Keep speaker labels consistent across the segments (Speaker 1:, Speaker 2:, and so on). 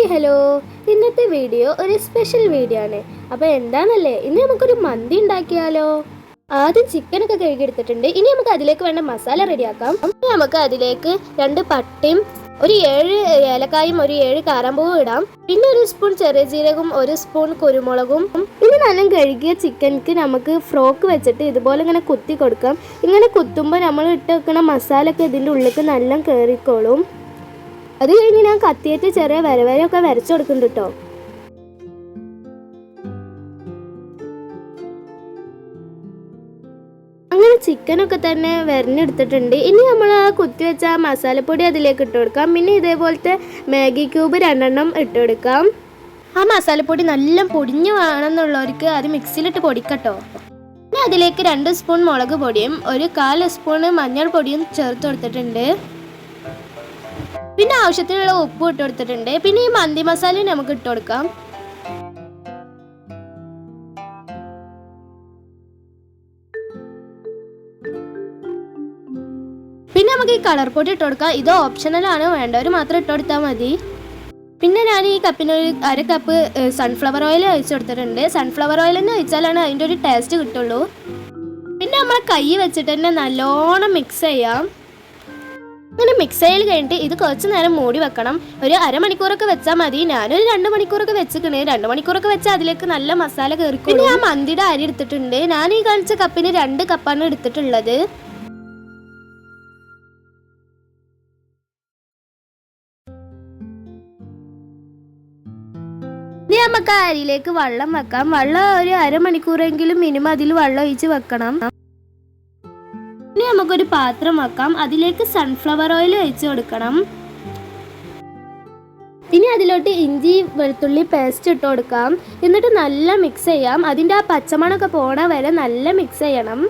Speaker 1: Hi hello. ഇന്നത്തെ video ഒരു special video ആണ്. അപ്പോൾ എന്താണല്ലേ, ഇന്ന് നമുക്കൊരു മന്തി ഉണ്ടാക്കിയാലോ. ആദ്യം ചിക്കനൊക്കെ കഴുകിയെടുത്തിട്ടുണ്ട്. ഇനി നമുക്ക് അതിലേക്ക് വേണ്ട മസാല റെഡിയാക്കാം. നമുക്ക് അതിലേക്ക് 2 പട്ടയും ഒരു 7 ഏലക്കായും ഒരു 7 കാരാമ്പൂവും ഇടാം. പിന്നെ ഒരു സ്പൂൺ ചെറിയ ജീരകവും 1 സ്പൂൺ കുരുമുളകും. ഇനി നല്ല കഴുകിയ ചിക്കൻക്ക് നമുക്ക് ഫ്രോക്ക് വെച്ചിട്ട് ഇതുപോലെ ഇങ്ങനെ കുത്തി കൊടുക്കാം. ഇങ്ങനെ കുത്തുമ്പോൾ നമ്മൾ ഇട്ട് വെക്കുന്ന മസാല ഒക്കെ ഇതിൻ്റെ ഉള്ളിലേക്ക് നല്ല കയറിക്കോളും. അത് കഴിഞ്ഞ് ഞാൻ കത്തിയേറ്റ് ചെറിയ വരവരയൊക്കെ വരച്ചു കൊടുക്കുന്നുണ്ട് കേട്ടോ. അങ്ങനെ ചിക്കനൊക്കെ തന്നെ വരഞ്ഞെടുത്തിട്ടുണ്ട്. ഇനി നമ്മൾ ആ കുത്തി വെച്ച മസാലപ്പൊടി അതിലേക്ക് ഇട്ട് കൊടുക്കാം. പിന്നെ ഇതേപോലത്തെ മാഗി ക്യൂബ് 2 ഇട്ട് കൊടുക്കാം. ആ മസാലപ്പൊടി നല്ല പൊടിഞ്ഞു വേണമെന്നുള്ളവർക്ക് അത് മിക്സിയിലിട്ട് പൊടിക്കട്ടോ. പിന്നെ അതിലേക്ക് 2 സ്പൂൺ മുളക് പൊടിയും ഒരു 1/4 സ്പൂൺ മഞ്ഞൾ പൊടിയും ചേർത്ത് കൊടുത്തിട്ടുണ്ട്. പിന്നെ ആവശ്യത്തിനുള്ള ഉപ്പ് ഇട്ട് കൊടുത്തിട്ടുണ്ട്. പിന്നെ ഈ മന്തി മസാല നമുക്ക് ഇട്ട് കൊടുക്കാം. പിന്നെ നമുക്ക് ഈ കളർ പൊടി ഇട്ട് കൊടുക്കാം. ഇത് ഓപ്ഷണൽ ആണ്, വേണ്ടവർ മാത്രം ഇട്ട് കൊടുത്താൽ മതി. പിന്നെ ഞാൻ ഈ കപ്പിന് ഒരു 1/2 കപ്പ് സൺഫ്ലവർ ഓയിൽ ഒഴിച്ച് കൊടുത്തിട്ടുണ്ട്. സൺഫ്ലവർ ഓയിൽ തന്നെ ഒഴിച്ചാലാണ് അതിൻ്റെ ഒരു ടേസ്റ്റ് കിട്ടുള്ളൂ. പിന്നെ നമ്മൾ കൈ വെച്ചിട്ട് തന്നെ നല്ലോണം മിക്സ് ചെയ്യാം. അങ്ങനെ മിക്സ് ചെയ്ത് കഴിഞ്ഞിട്ട് ഇത് കുറച്ച് നേരം മൂടി വെക്കണം. ഒരു അരമണിക്കൂറൊക്കെ വെച്ചാൽ മതി. ഞാനൊരു 2 മണിക്കൂറൊക്കെ വെച്ചിക്കണേ. 2 മണിക്കൂറൊക്കെ വെച്ചാൽ അതിലേക്ക് നല്ല മസാല കയറിക്കും. പിന്നെ ഞാൻ മന്തിയുടെ അരി എടുത്തിട്ടുണ്ട്. ഞാൻ ഈ കാണിച്ച കപ്പിന് 2 കപ്പാണ് എടുത്തിട്ടുള്ളത്. ഇനി നമുക്ക് ആ അരിയിലേക്ക് വെള്ളം വെക്കാം. വെള്ളം ഒരു അരമണിക്കൂറെങ്കിലും മിനിമം അതിൽ വെള്ളം ഒഴിച്ച് വെക്കണം. ഇനി നമുക്കൊരു പാത്രം വെക്കാം. അതിലേക്ക് സൺഫ്ലവർ ഓയിൽ ഒഴിച്ച് കൊടുക്കണം. ഇനി അതിലോട്ട് ഇഞ്ചി വെളുത്തുള്ളി പേസ്റ്റ് ഇട്ട് കൊടുക്കാം. എന്നിട്ട് നല്ല മിക്സ് ചെയ്യാം. അതിൻ്റെ ആ പച്ചമണമൊക്കെ പോണ വരെ നല്ല മിക്സ് ചെയ്യണം.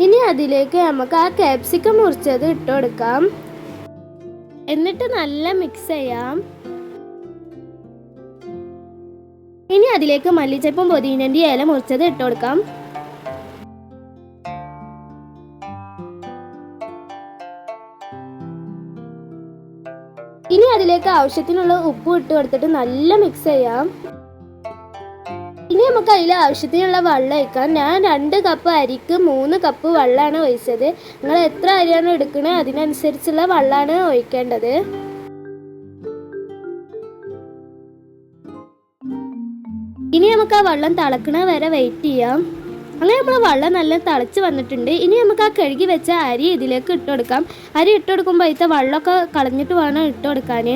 Speaker 1: ഇനി അതിലേക്ക് നമുക്ക് ആ ക്യാപ്സിക്കം മുറിച്ചത് ഇട്ട് കൊടുക്കാം. എന്നിട്ട് നല്ല മിക്സ് ചെയ്യാം. ഇനി അതിലേക്ക് മല്ലിച്ചപ്പും പുതിനൻ്റെ ഇല മുറിച്ചത് ഇട്ട് കൊടുക്കാം. ഇനി അതിലേക്ക് ആവശ്യത്തിനുള്ള ഉപ്പ് ഇട്ട് കൊടുത്തിട്ട് നല്ല മിക്സ് ചെയ്യാം. ഇനി നമുക്ക് അതിൽ ആവശ്യത്തിനുള്ള വെള്ളം ഒഴിക്കാം. ഞാൻ 2 കപ്പ് അരിക്ക് 3 കപ്പ് വെള്ളമാണ് ഒഴിച്ചത്. നിങ്ങൾ എത്ര അരിയാണ് എടുക്കണത് അതിനനുസരിച്ചുള്ള വെള്ളമാണ് ഒഴിക്കേണ്ടത്. ഇനി നമുക്ക് ആ വെള്ളം തിളക്കണ വരെ വെയിറ്റ് ചെയ്യാം. അങ്ങനെ നമ്മൾ വെള്ളം നല്ല തിളച്ച് വന്നിട്ടുണ്ട്. ഇനി നമുക്ക് ആ കഴുകി വെച്ച അരി ഇതിലേക്ക് ഇട്ട് കൊടുക്കാം. അരി ഇട്ട് കൊടുക്കുമ്പോൾ അതിലത്തെ വെള്ളമൊക്കെ കളഞ്ഞിട്ട് വേണം ഇട്ട് കൊടുക്കാൻ.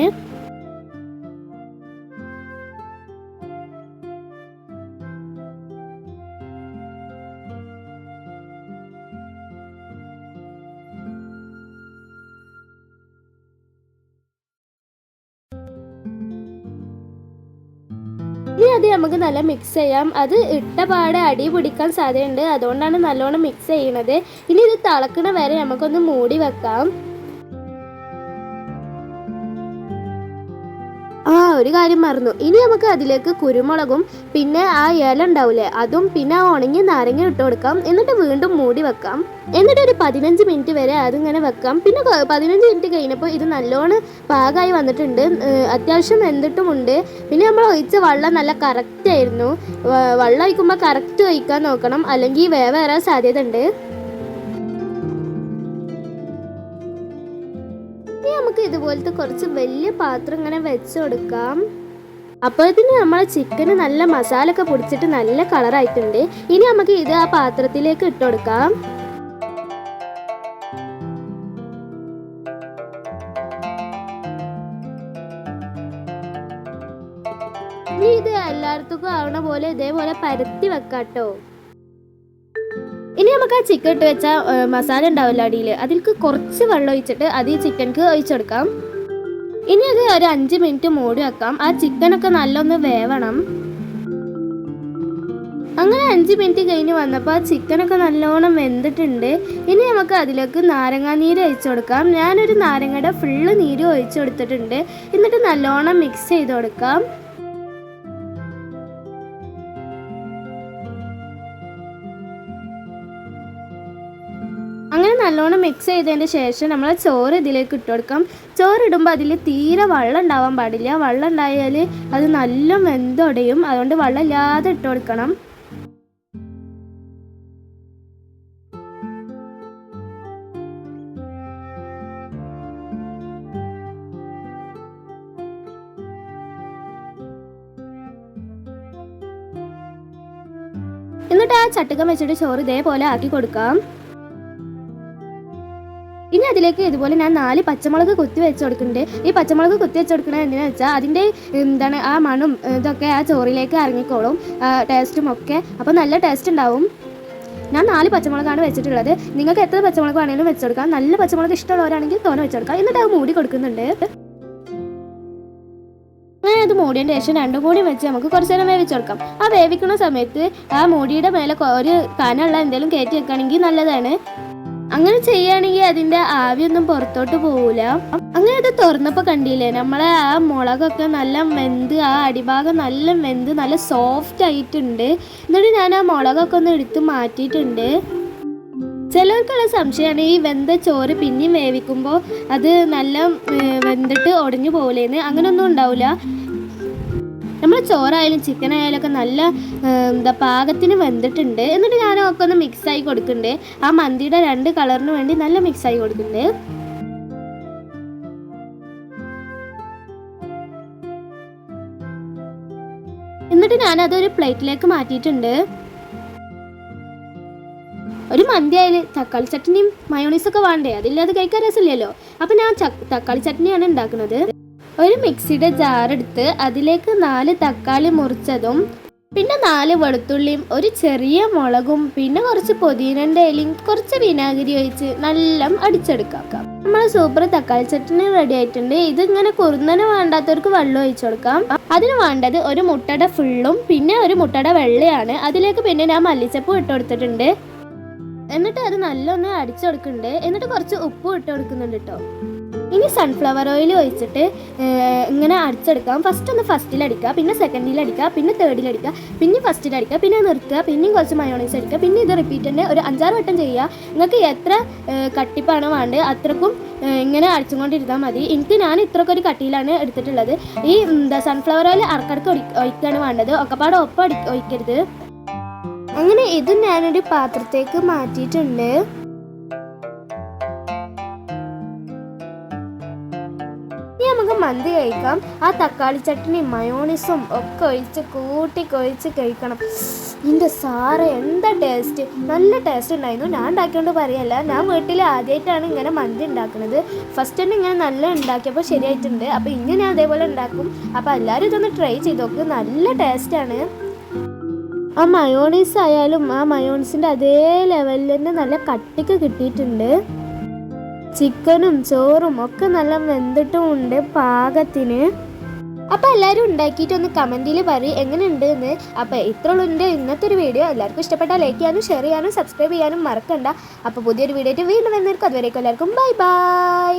Speaker 1: ഇനി അത് നമുക്ക് നല്ല മിക്സ് ചെയ്യാം. അത് ഇട്ട പാടെ അടി പിടിക്കാൻ സാധ്യതയുണ്ട്. അതുകൊണ്ടാണ് നല്ലോണം മിക്സ് ചെയ്യണത്. ഇനി ഇത് തിളക്കണ വരെ നമുക്കൊന്ന് മൂടി വെക്കാം. ഒരു കാര്യം മറന്നു. ഇനി നമുക്ക് അതിലേക്ക് കുരുമുളകും പിന്നെ ആ ഇല ഉണ്ടാവില്ലേ അതും പിന്നെ ആ ഉണങ്ങിയ നാരങ്ങ ഇട്ട് കൊടുക്കാം. എന്നിട്ട് വീണ്ടും മൂടി വെക്കാം. എന്നിട്ട് ഒരു 15 മിനിറ്റ് വരെ അതിങ്ങനെ വെക്കാം. പിന്നെ 15 മിനിറ്റ് കഴിഞ്ഞപ്പോൾ ഇത് നല്ലോണം പാകമായി വന്നിട്ടുണ്ട്. അത്യാവശ്യം വെന്തിട്ടുമുണ്ട്. പിന്നെ നമ്മൾ ഒഴിച്ച വെള്ളം നല്ല കറക്റ്റ് ആയിരുന്നു. വെള്ളം ഒഴിക്കുമ്പോൾ കറക്റ്റ് ഒഴിക്കാൻ നോക്കണം, അല്ലെങ്കിൽ വേവ് വരാൻ സാധ്യത ഉണ്ട്. നമുക്ക് ഇതുപോലത്തെ കുറച്ച് വലിയ പാത്രം ഇങ്ങനെ വെച്ച് കൊടുക്കാം. അപ്പോഴത്തേന് നമ്മളെ ചിക്കന് നല്ല മസാല ഒക്കെ പൊടിച്ചിട്ട് നല്ല കളറായിട്ടുണ്ട്. ഇനി നമുക്ക് ഇത് ആ പാത്രത്തിലേക്ക് ഇട്ട് കൊടുക്കാം. ഇനി ഇത് എല്ലായിടത്തും ആവണ പോലെ ഇതേപോലെ പരത്തി വെക്കാട്ടോ. ഇനി നമുക്ക് ആ ചിക്കൻ ഇട്ട് വെച്ച മസാല ഉണ്ടാവില്ല അടിയിൽ, അതിലേക്ക് കുറച്ച് വെള്ളം ഒഴിച്ചിട്ട് അത് ഈ ചിക്കൻക്ക് ഒഴിച്ചെടുക്കാം. ഇനി അത് ഒരു 5 മിനിറ്റ് മൂടി വെക്കാം. ആ ചിക്കനൊക്കെ നല്ലൊന്ന് വേവണം. അങ്ങനെ 5 മിനിറ്റ് കഴിഞ്ഞ് വന്നപ്പോൾ ആ ചിക്കനൊക്കെ നല്ലോണം വെന്തിട്ടുണ്ട്. ഇനി നമുക്ക് അതിലേക്ക് നാരങ്ങാനീര് ഒഴിച്ചു കൊടുക്കാം. ഞാനൊരു നാരങ്ങയുടെ ഫുള്ള് നീര് ഒഴിച്ചു കൊടുത്തിട്ടുണ്ട്. എന്നിട്ട് നല്ലോണം മിക്സ് ചെയ്ത് കൊടുക്കാം. നല്ലോണം മിക്സ് ചെയ്തതിന് ശേഷം നമ്മൾ ചോറ് ഇതിലേക്ക് ഇട്ട് കൊടുക്കാം. ചോറ് ഇടുമ്പോൾ അതിൽ തീരെ വെള്ളം ഉണ്ടാവാൻ പാടില്ല. വെള്ളം ഉണ്ടായാൽ അത് നല്ല വെന്തൊടയും. അതുകൊണ്ട് വെള്ളം ഇല്ലാതെ ഇട്ട് കൊടുക്കണം. എന്നിട്ട് ആ ചട്ടുകം വെച്ചിട്ട് ചോറ് ഇതേപോലെ ആക്കി കൊടുക്കാം. ഇനി അതിലേക്ക് ഇതുപോലെ ഞാൻ 4 പച്ചമുളക് കുത്തി വെച്ച് കൊടുക്കുന്നുണ്ട്. ഈ പച്ചമുളക് കുത്തി വെച്ച് കൊടുക്കുന്നത് എന്തിനാണെന്ന് വെച്ചാൽ അതിൻ്റെ ആ മണും ഇതൊക്കെ ആ ചോറിലേക്ക് ഇറങ്ങിക്കോളും, ടേസ്റ്റും ഒക്കെ. അപ്പോൾ നല്ല ടേസ്റ്റ് ഉണ്ടാവും. ഞാൻ 4 പച്ചമുളകാണ് വെച്ചിട്ടുള്ളത്. നിങ്ങൾക്ക് എത്ര പച്ചമുളക് വേണമെങ്കിലും വെച്ച് കൊടുക്കാം. നല്ല പച്ചമുളക് ഇഷ്ടമുള്ളവരാണെങ്കിൽ തോനെ വെച്ച് കൊടുക്കാം. എന്നിട്ട് അത് മൂടി കൊടുക്കുന്നുണ്ട്. അങ്ങനെ അത് മൂടിയതിൻ്റെ ശേഷം 2 മൂടി വെച്ച് നമുക്ക് കുറച്ച് നേരം വേവിച്ച് കൊടുക്കാം. ആ വേവിക്കുന്ന സമയത്ത് ആ മൂടിയുടെ മേലെ ഒരു കനമുള്ള എന്തെങ്കിലും കയറ്റി വെക്കുകയാണെങ്കിൽ നല്ലതാണ്. അങ്ങനെ ചെയ്യുകയാണെങ്കിൽ അതിൻ്റെ ആവിയൊന്നും പുറത്തോട്ട് പോവില്ല. അങ്ങനെ അത് തുറന്നപ്പോൾ കണ്ടില്ലേ, നമ്മളെ ആ മുളകൊക്കെ നല്ല വെന്ത്, ആ അടിഭാഗം നല്ല വെന്ത് നല്ല സോഫ്റ്റ് ആയിട്ടുണ്ട്. എന്നിട്ട് ഞാൻ ആ മുളകൊക്കെ ഒന്ന് എടുത്ത് മാറ്റിയിട്ടുണ്ട്. ചിലർക്കുള്ള സംശയമാണ് ഈ വെന്ത ചോറ് പിന്നെയും വേവിക്കുമ്പോൾ അത് നല്ല വെന്തിട്ട് ഒടിഞ്ഞു പോകില്ലേന്ന്. അങ്ങനെയൊന്നും ഉണ്ടാവില്ല. നമ്മൾ ചോറായാലും ചിക്കൻ ആയാലും ഒക്കെ നല്ല പാകത്തിന് വെന്തിട്ടുണ്ട്. എന്നിട്ട് ഞാനൊക്കെ ഒന്ന് മിക്സായി കൊടുക്കുന്നുണ്ട്. ആ മന്തിയുടെ 2 കളറിന് വേണ്ടി നല്ല മിക്സായി കൊടുക്കുന്നുണ്ട്. എന്നിട്ട് ഞാനതൊരു പ്ലേറ്റിലേക്ക് മാറ്റിയിട്ടുണ്ട്. ഒരു മന്തി ആയാലും തക്കാളി ചട്നിയും മയോണീസൊക്കെ വേണ്ടേ, അതില്ലാതെ കഴിക്കാൻ രസമില്ലല്ലോ. അപ്പം ഞാൻ തക്കാളി ചട്നിയാണ് ഉണ്ടാക്കുന്നത്. ഒരു മിക്സിയുടെ ജാറെടുത്ത് അതിലേക്ക് 4 തക്കാളി മുറിച്ചതും പിന്നെ 4 വെളുത്തുള്ളിയും ഒരു ചെറിയ മുളകും പിന്നെ കുറച്ച് പുതിനൻ്റെ ഇലയും കുറച്ച് വിനാഗിരി ഒഴിച്ച് നല്ല അടിച്ചെടുക്കാം. നമ്മൾ സൂപ്പർ തക്കാളി ചട്നി റെഡി ആയിട്ടുണ്ട്. ഇതിങ്ങനെ കുറുന്നനെ വേണ്ടാത്തവർക്ക് വെള്ളം ഒഴിച്ചു കൊടുക്കാം. അതിന് വേണ്ടത് ഒരു മുട്ടയുടെ ഫുള്ളും പിന്നെ ഒരു മുട്ടയുടെ വെള്ളയാണ്. അതിലേക്ക് പിന്നെ ഞാൻ മല്ലിച്ചപ്പും ഇട്ട് കൊടുത്തിട്ടുണ്ട്. എന്നിട്ട് അത് നല്ലൊന്ന് അടിച്ചു കൊടുക്കുന്നുണ്ട്. എന്നിട്ട് കുറച്ച് ഉപ്പും ഇട്ട് കൊടുക്കുന്നുണ്ട് കേട്ടോ. ഇനി സൺഫ്ലവർ ഓയിൽ ഒഴിച്ചിട്ട് ഇങ്ങനെ അടിച്ചെടുക്കാം. ഫസ്റ്റിലടിക്കുക, പിന്നെ സെക്കൻഡിലടിക്കുക, പിന്നെ തേർഡിലടിക്കുക, പിന്നെ ഫസ്റ്റിലടിക്കുക, പിന്നെ നിർത്തുക, പിന്നെയും കുറച്ച് മയോണൈസ് അടിക്കുക, പിന്നെ ഇത് റിപ്പീറ്റ് തന്നെ ഒരു 5-6 വട്ടം ചെയ്യുക. നിങ്ങൾക്ക് എത്ര കട്ടിപ്പാണോ വേണ്ടത് അത്രക്കും ഇങ്ങനെ അടിച്ചുകൊണ്ടിരുന്നാൽ മതി. ഞാൻ ഇത്രയൊക്കെ ഒരു കട്ടിയിലാണ് എടുത്തിട്ടുള്ളത്. ഈ സൺഫ്ലവർ ഓയിൽ ഇടയ്ക്കിടയ്ക്ക് ഒഴിക്കുകയാണ് വേണ്ടത്. ഒക്കെപ്പാടെ ഒപ്പം ഒഴിക്കരുത്. അങ്ങനെ ഇത് ഞാനൊരു പാത്രത്തേക്ക് മാറ്റിയിട്ടുണ്ട്. ഇനി നമുക്ക് മന്തി കഴിക്കാം. ആ തക്കാളി ചട്നിയും മയോണീസും ഒക്കെ ഒഴിച്ച് കൂട്ടി കൊഴിച്ച് കഴിക്കണം. ഇതിൻ്റെ സാറ് എന്താ ടേസ്റ്റ്, നല്ല ടേസ്റ്റ് ഉണ്ടായിരുന്നു. ഞാൻ ഉണ്ടാക്കിയോണ്ട് പറയല്ല, ഞാൻ വീട്ടിൽ ആദ്യമായിട്ടാണ് ഇങ്ങനെ മന്തി ഉണ്ടാക്കുന്നത്. ഫസ്റ്റ് തന്നെ ഇങ്ങനെ നല്ല ഉണ്ടാക്കിയപ്പോൾ ശരിയായിട്ടുണ്ട്. അപ്പോൾ ഇങ്ങനെ ഞാൻ അതേപോലെ ഉണ്ടാക്കും. അപ്പോൾ എല്ലാവരും ഇതൊന്ന് ട്രൈ ചെയ്ത് നോക്ക്, നല്ല ടേസ്റ്റാണ്. ആ മയോണീസ് ആയാലും ആ മയോണീസിൻ്റെ അതേ ലെവലിൽ തന്നെ നല്ല കട്ടിക്ക് കിട്ടിയിട്ടുണ്ട്. ചിക്കനും ചോറും ഒക്കെ നല്ല വെന്തിട്ടും ഉണ്ട് പാകത്തിന്. അപ്പോൾ എല്ലാവരും ഉണ്ടാക്കിയിട്ടൊന്ന് കമൻറ്റിൽ പറയും എങ്ങനെയുണ്ട് എന്ന്. അപ്പോൾ ഇത്രയുള്ളൂ എൻ്റെ ഇന്നത്തെ ഒരു വീഡിയോ. എല്ലാവർക്കും ഇഷ്ടപ്പെട്ടാൽ ലൈക്ക് ചെയ്യാനും ഷെയർ ചെയ്യാനും സബ്സ്ക്രൈബ് ചെയ്യാനും മറക്കണ്ട. അപ്പോൾ പുതിയൊരു വീഡിയോ ആയിട്ട് വീണ്ടും വരുന്നവർക്ക് അതുവരേക്കും എല്ലാവർക്കും ബൈ ബൈ.